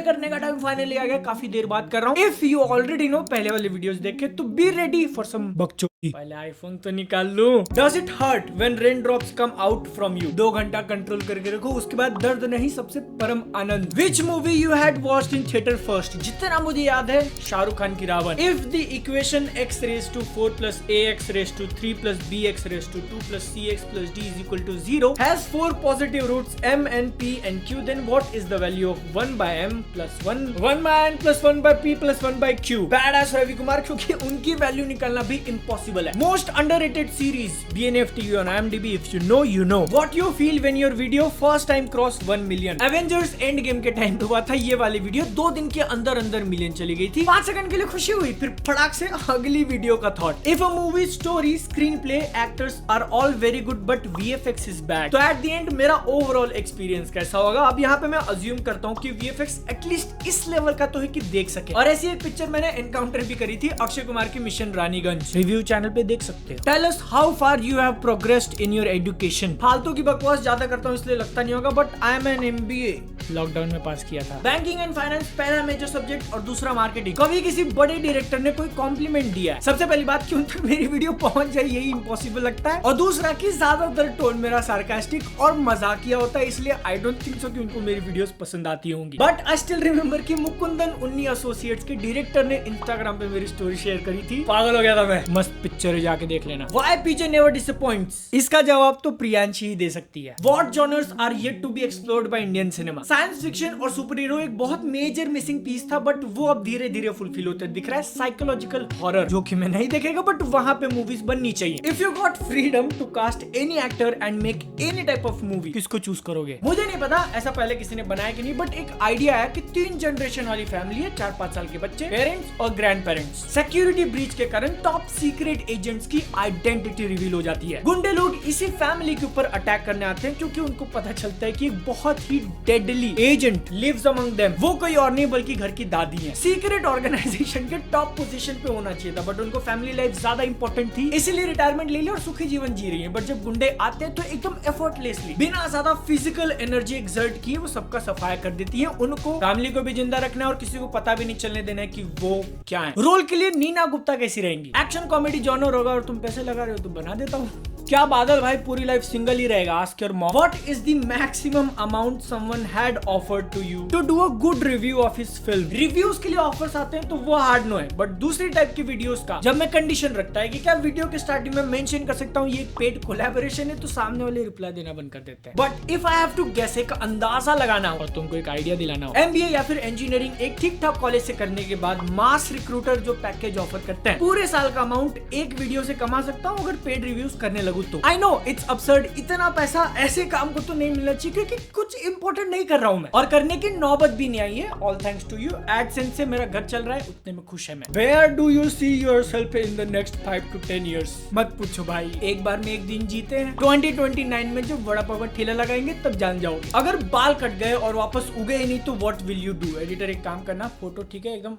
करने का time finally आ गया, काफी देर बात कर रहा हूँ। इफ यू ऑलरेडी नो पहले वाले वीडियोस देखे तो बी रेडी फॉर सम बकचोदी। पहले आईफोन तो निकाल लूं। Does it hurt when rain drops come out from you? 2 घंटा कंट्रोल करके रखो, उसके बाद दर्द नहीं सबसे परम आनंद। Which movie you had watched in theatre first? जितना मुझे याद है शाहरुख खान की Ravan. If the equation x raised to 4 plus ax raised to 3 plus bx raised to 2 plus cx plus d is equal to 0 has 4 positive roots m and p and q, then what is the value of 1 by m plus 1 by n plus 1 by p plus 1 by q? Badass Ravi Kumar, क्योंकि उनकी value निकालना भी impossible है। Most underrated series BNFTV on IMDb, if you know you know. What you feel when your video first time crossed 1 million? Avengers Endgame के time पे हुआ था ये वाली वीडियो, 2 दिन के अंदर अंदर मिलियन चली गई थी। 5 सेकंड के लिए खुशी हुई, फिर फटाक से अगली वीडियो का thought. If a movie story, screenplay, actors are all very good but VFX is bad, तो एट द एंड मेरा ओवरऑल एक्सपीरियंस कैसा होगा? अब यहाँ पे मैं अज्यूम करता हूँ कि VFX एटलीस्ट इस लेवल का तो है कि देख सके। और ऐसी एक पिक्चर मैंने एनकाउंटर भी करी थी अक्षय कुमार की मिशन रानीगंज, रिव्यू चैनल पे देख सकते हो। Tell us how far you have progressed in your education. फालतू की बकवास ज्यादा करता हूँ इसलिए लगता नहीं होगा, but I am an MBA, lockdown में पास किया था। बैंकिंग एंड फाइनेंस पहला मेजर सब्जेक्ट और दूसरा मार्केटिंग। कभी किसी बड़े डायरेक्टर ने कोई कॉम्प्लीमेंट दिया है? सबसे पहली बात कि उन तक मेरी वीडियो पहुंच जाए यही इम्पॉसिबल लगता है, और दूसरा कि ज्यादातर टोन मेरा सार्कास्टिक और मजाकिया होता है, इसलिए आई डोंट थिंक सो कि उनको मेरी वीडियोस पसंद आती होंगी। बट आई स्टिल रिमेंबर कि मुकुंदन उन्नी एसोसिएट्स के डायरेक्टर ने इंस्टाग्राम पे मेरी स्टोरी शेयर करी थी, पागल हो गया था मैं। मस्त पिक्चर है, जाके देख लेना। Why PJ never disappoints? इसका जवाब तो प्रियांशी ही दे सकती है। What genres are yet to be explored by Indian cinema? Science fiction और सुपर हीरो एक बहुत मेजर मिसिंग पीस था, बट वो अब धीरे धीरे फुलफिल होते दिख रहा है। साइकोलॉजिकल हॉरर, जो कि मैं नहीं देखेगा, बट वहां पे मूवीज बननी चाहिए। If you got freedom to cast any actor and make any type of movie, किसको चूज करोगे? मुझे नहीं पता ऐसा पहले किसी ने बनाया कि नहीं, बट एक आइडिया है कि 3 जनरेशन वाली फैमिली है, 4-5 साल के बच्चे, पेरेंट्स और ग्रैंड पेरेंट्स। सिक्योरिटी ब्रीच के कारण टॉप सीक्रेट एजेंट्स की आइडेंटिटी रिवील हो जाती है। गुंडे लोग इसी फैमिली के ऊपर अटैक करने आते हैं, क्योंकि उनको पता चलता है कि एक बहुत ही deadly agent lives among them. वो कोई और नहीं बल्कि घर की दादी है। सीक्रेट ऑर्गेनाइजेशन के टॉप पोजीशन पे होना चाहिए था, बट उनको फैमिली लाइफ ज्यादा इंपॉर्टेंट थी, इसीलिए रिटायरमेंट ले ली और सुखी जीवन जी रही है। बट जब गुंडे आते हैं तो एकदम एफर्टलेसली, बिना ज्यादा फिजिकल एनर्जी एक्सर्ट किए, वो सबका सफाया कर देती है। उनको फैमिली को भी जिंदा रखना है और किसी को पता भी नहीं चलने देना है कि वो क्या है। रोल के लिए नीना गुप्ता कैसी रहेंगी? एक्शन कॉमेडी जॉनर होगा और तुम पैसे लगा रहे हो तो बना देता हूँ। क्या बादल भाई पूरी लाइफ सिंगल ही रहेगा? Ask your mom. What is the maximum amount someone had offered to you to do a good review of his film? Reviews के लिए ऑफर्स आते हैं तो वो हार्ड नो है, बट दूसरी टाइप की वीडियोस का जब मैं कंडीशन रखता है कि क्या वीडियो के स्टार्टिंग में मेंशन कर सकता हूँ ये पेड कोलैबोरेशन है, तो सामने वाले रिप्लाई देना बंद कर देते हैं। But if I have to guess, एक अंदाजा लगाना हो और तुमको एक आइडिया दिलाना हो, MBA या फिर इंजीनियरिंग एक ठीक ठाक कॉलेज से करने के बाद मास रिक्रूटर जो पैकेज ऑफर करते हैं, पूरे साल का अमाउंट एक वीडियो से कमा सकता हूँ अगर पेड रिव्यूज करने लगूं तो। आई नो इट्स अब्सर्ड, इतना पैसा ऐसे काम को तो नहीं मिलना चाहिए, क्योंकि कुछ इंपॉर्टेंट नहीं कर रहा हूं मैं, और करने की नौबत भी नहीं आई है। All thanks to you. AdSense से मेरा घर चल रहा है, उतने में खुश है मैं। Where do you see yourself in the next 5 to 10 years? मत पूछो भाई, एक बार में एक दिन जीते हैं। 2029 में जब वड़ा पाव का ठेला लगाएंगे तब जान जाओगे। अगर बाल कट गए और वापस उगे ही नहीं तो what will you do? Editor एक काम करना, फोटो ठीक है एकदम।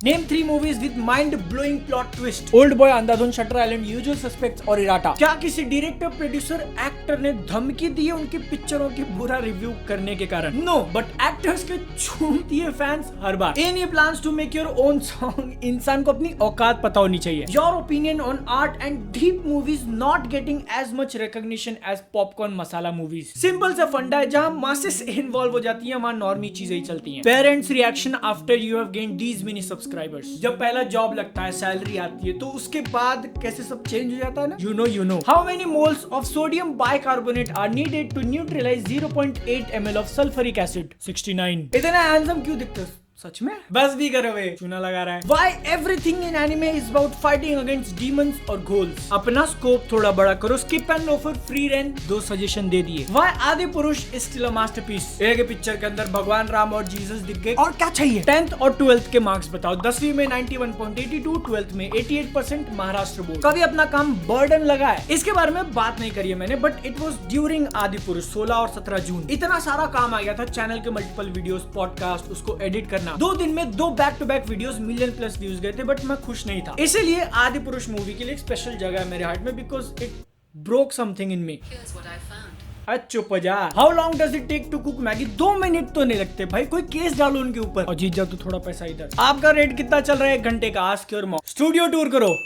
Name 3 movies with mind-blowing plot twist. Old Boy, Andhadhun, shutter island, usual suspects और इराटा। क्या किसी डायरेक्टर, प्रोड्यूसर, एक्टर ने धमकी दी है उनकी पिक्चरों की बुरा रिव्यू करने के कारण? नो, बट एक्टर्स के चूमती है fans her bar. Any plans to make your own song? इंसान को अपनी औकात पता होनी चाहिए। Your opinion on art and deep movies not getting as much recognition as popcorn masala movies. Simple सा फंडा है, जहाँ मासेस इन्वॉल्व हो जाती है वहाँ नॉर्मी चीजें ही चलती हैं। Parents reaction after you have gained these many subscribers. जब पहला जॉब लगता है, सैलरी आती है, तो उसके बाद कैसे सब चेंज हो जाता है ना। You know. How many moles of sodium bicarbonate are needed to neutralize 0.8 ml of sulfuric acid? 69. इतना हैंडसम क्यों दिखते हो? सच में? बस भी करो वे, चूना लगा रहा है। Why everything in anime is about fighting against demons और ghouls? अपना स्कोप थोड़ा बड़ा करो। Skip and Loafer, Free Ren 2 suggestion दे दिए। Why Adipurush is still a masterpiece? एक पिक्चर के अंदर भगवान राम और जीसस दिख गए, और क्या चाहिए? 10th और 12th के मार्क्स बताओ। 10वीं में 91.82, 12th में 88%, महाराष्ट्र बोर्ड। कभी अपना काम बर्डन लगा है? इसके बारे में बात नहीं करी है मैंने, बट इट वॉज ड्यूरिंग आदि पुरुष 16 और 17 जून। इतना सारा काम आ गया था, चैनल के मल्टीपल वीडियोस, पॉडकास्ट, उसको एडिट करना। 2 दिन में 2 बैक टू बैक वीडियोस मिलियन+ व्यूज गए थे, बट मैं खुश नहीं था। इसीलिए आदि पुरुष मूवी के लिए एक स्पेशल जगह है मेरे हार्ट में, because it broke something in me. चुप हो जा। How long does it take to cook Maggi? 2 minute तो नहीं लगते भाई, कोई केस डालो उनके ऊपर। और जीत जाओ तो थोड़ा पैसा इधर। आपका रेट कितना चल रहा है 1 घंटे का? Ask your mom. Studio tour करो।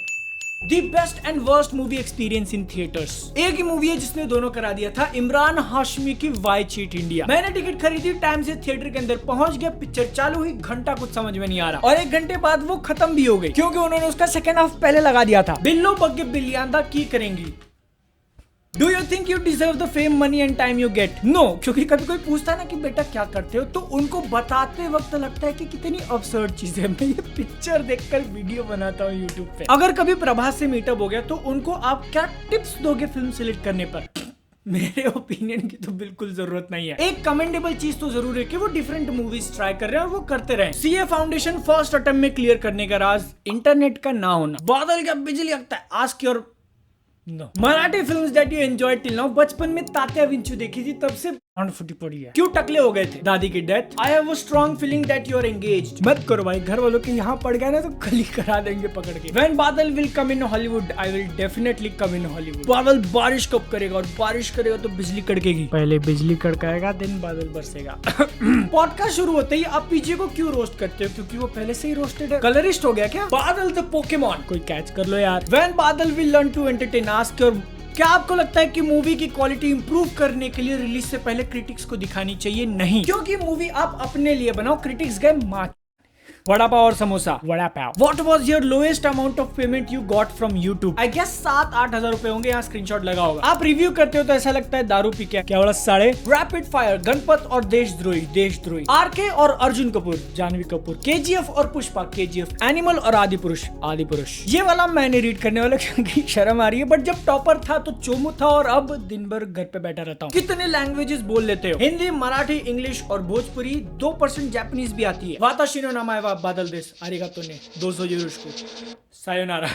The best and worst movie experience in theatres. एक ही मूवी है जिसने दोनों करा दिया था, इमरान हाशमी की वाई चीट इंडिया। मैंने टिकट खरीदी, टाइम से थिएटर के अंदर पहुंच गया, पिक्चर चालू हुई, घंटा कुछ समझ में नहीं आ रहा और 1 घंटे बाद वो खत्म भी हो गई क्योंकि उन्होंने उसका सेकेंड हाफ पहले लगा दिया था। बिल्लो बग्गे बिलियांदा की करेंगी। Do you think you deserve the fame, money and time you get? No, क्योंकि कभी कोई पूछता है ना कि बेटा क्या करते हो, तो उनको बताते वक्त लगता है कि कितनी absurd चीज है। मैं ये पिक्चर देखकर वीडियो बनाता हूँ YouTube पे। अगर कभी प्रभास से मीटअप हो गया तो उनको आप क्या टिप्स दोगे फिल्म सिलेक्ट करने पर? मेरे ओपिनियन की तो बिल्कुल जरूरत नहीं है। एक कमेंडेबल चीज तो जरूर है कि वो डिफरेंट मूवीज ट्राई कर रहे हैं और वो करते रहे। सीए फाउंडेशन फर्स्ट अटेम्प्ट में क्लियर करने का राज इंटरनेट का ना होना। बादल क्या बिजली लगता है? Ask your No. Marathi films that you enjoy till now. बचपन में तात्या विंचू देखी थी, तब से फुटी पड़ी है। क्यों टकले हो गए थे? दादी की death. I have a strong feeling that you are engaged. मत करो भाई, घर वालों के यहाँ पड़ गया ना तो गली करा देंगे पकड़ के। When Badal will come in Hollywood, I will definitely come in Hollywood. बादल बारिश कब करेगा? और बारिश करेगा तो बिजली कड़केगी। पहले बिजली कड़काएगा देन बादल बरसेगा। पॉडकास्ट शुरू होते ही आप पीजे को क्यों रोस्ट करते हो? क्योंकि वो पहले से ही रोस्टेड है। कलरिस्ट हो गया क्या? बादल द पोकेमॉन। कोई कैच कर लो यार। When Badal will learn to entertain, ask your. क्या आपको लगता है कि मूवी की क्वालिटी इंप्रूव करने के लिए रिलीज से पहले क्रिटिक्स को दिखानी चाहिए? नहीं, क्योंकि मूवी आप अपने लिए बनाओ, क्रिटिक्स गए माँ। वड़ा पाव और samosa. Vada pav. What was your lowest amount of payment you got from YouTube? I guess 7-8 हजार रुपए होंगे। यहाँ स्क्रीनशॉट लगा होगा। आप रिव्यू करते हो तो ऐसा लगता है दारू पी के। क्या बड़ा साढ़े। रैपिड फायर, गणपत और देशद्रोही। आरके और अर्जुन कपूर, जानवी कपूर। केजीएफ और पुष्पा, केजीएफ। एनिमल और आदि पुरुष। ये वाला मैंने रीड करने वाला क्योंकि शर्म आ रही है, बट जब टॉपर था तो चोमू था और अब दिन भर घर पे बैठा रहता हूँ। कितने लैंग्वेजेस बोल लेते हो? हिंदी, मराठी, इंग्लिश और भोजपुरी। 2% जापानीज भी आती है। वाताशी नो नामाए वा बादल देश। आरिगातो ने 200 यूरो को। सायोनारा।